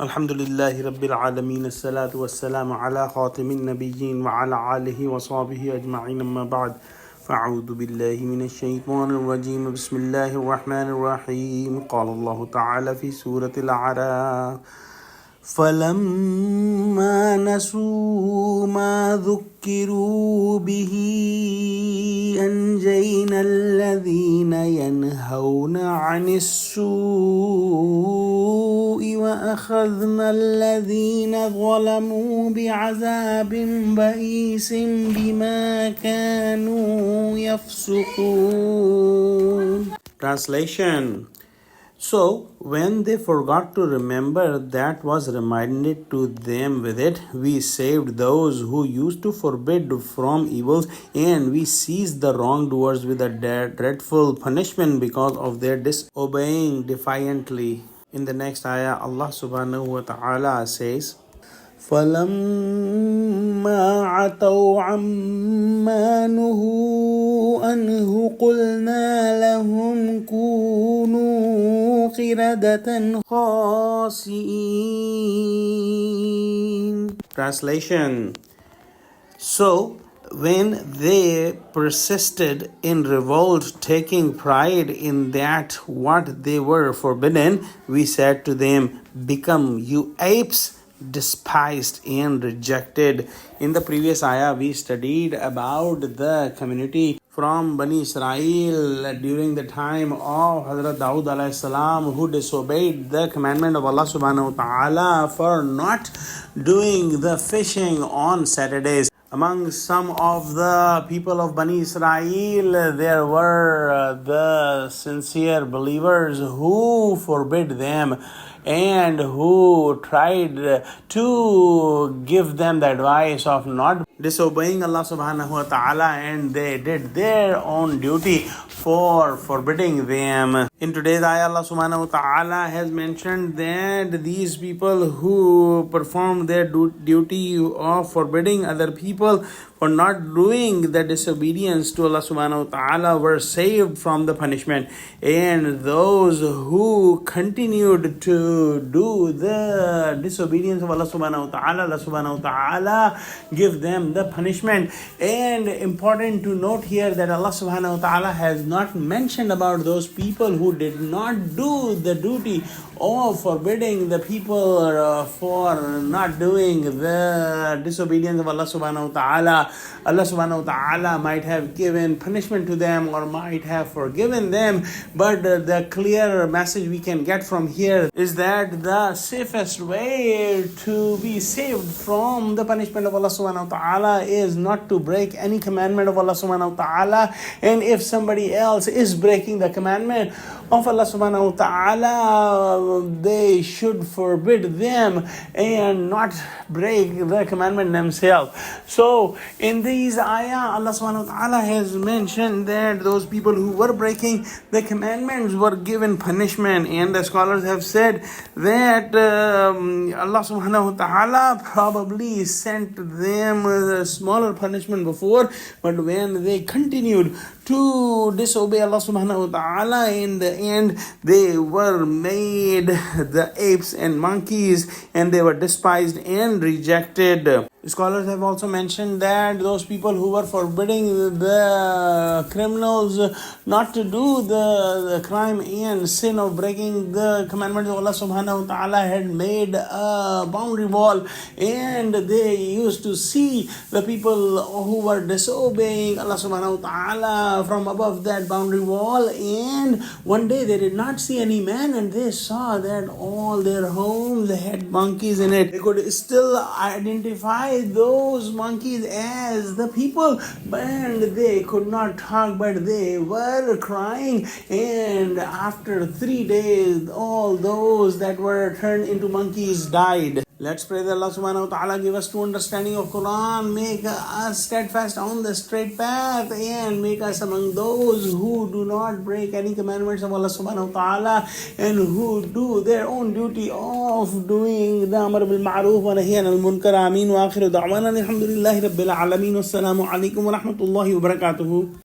Alhamdulillahi Rabbil Alameen, as-salatu was-salamu ala khatimin nabiyyin wa ala alihi wa sahbihi ajma'in, amma ba'd. Fa'udhu billahi minash shaytanir rajim. Bismillahir rahmanir rahim. Qala Allahu ta'ala fi Surah Al-Aaraf. فَلَمَّا نَسُوا مَا ذُكِّرُوا بِهِ أَنْجَيْنَا الَّذِينَ يَنْهَوْنَ عَنِ السُّوءِ وَأَخَذْنَا الَّذِينَ ظَلَمُوا بِعَذَابٍ بَئِيسٍ بِمَا كَانُوا يَفْسُقُونَ. Translation. So, when they forgot to remember that was reminded to them with it, we saved those who used to forbid from evils, and we seized the wrongdoers with a dreadful punishment because of their disobeying defiantly. In the next ayah, Allah subhanahu wa ta'ala says, فَلَمَّا عَتَوْا عَمَّا نُهُوا عَنْهُ قُلْنَا لَهُمْ كُونُوا قِرَدَةً خَاسِئِينَ. Translation. So, when they persisted in revolt, taking pride in that what they were forbidden, we said to them, "Become you apes, despised and rejected." In the previous ayah, we studied about the community from Bani Israel during the time of Hazrat Dawood alayhi salam, who disobeyed the commandment of Allah subhanahu wa ta'ala for not doing the fishing on Saturdays. Among some of the people of Bani Israel, there were the sincere believers who forbid them and who tried to give them the advice of not disobeying Allah subhanahu wa ta'ala, and they did their own duty for forbidding them. In today's ayah, Allah subhanahu wa ta'ala has mentioned that these people who performed their duty of forbidding other people for not doing the disobedience to Allah subhanahu wa ta'ala were saved from the punishment, and those who continued to do the disobedience of Allah subhanahu wa ta'ala give them the punishment. And important to note here that Allah subhanahu wa ta'ala has not mentioned about those people who did not do the duty of forbidding the people for not doing the disobedience of Allah subhanahu wa ta'ala. Allah subhanahu wa ta'ala might have given punishment to them or might have forgiven them, but the clear message we can get from here is that the safest way to be saved from the punishment of Allah subhanahu wa ta'ala is not to break any commandment of Allah subhanahu wa ta'ala, and if somebody else is breaking the commandment of Allah subhanahu wa ta'ala, they should forbid them and not break the commandment themselves. So in these ayah, Allah subhanahu wa ta'ala has mentioned that those people who were breaking the commandments were given punishment, and the scholars have said that Allah subhanahu wa ta'ala probably sent them a smaller punishment before, but when they continued to disobey Allah subhanahu wa ta'ala, in the end they were made the apes and monkeys, and they were despised and rejected. Scholars have also mentioned that those people who were forbidding the criminals not to do the crime and sin of breaking the commandments of Allah subhanahu wa ta'ala had made a boundary wall, and they used to see the people who were disobeying Allah subhanahu wa ta'ala from above that boundary wall, and one day they did not see any man, and they saw that all their homes had monkeys in it. They could still identify those monkeys as the people, and they could not talk, but they were crying. And after 3 days, all those that were turned into monkeys died. Let's pray that Allah subhanahu wa ta'ala give us true understanding of Quran, make us steadfast on the straight path, and make us among those who do not break any commandments of Allah subhanahu wa ta'ala, and who do their own duty of doing the amr bil ma'roof wa nahy anil munkar. Ameen wa akhiru da'wana alhamdulillahi rabbil alameen. Wassalamu alaikum wa rahmatullahi wa barakatuhu.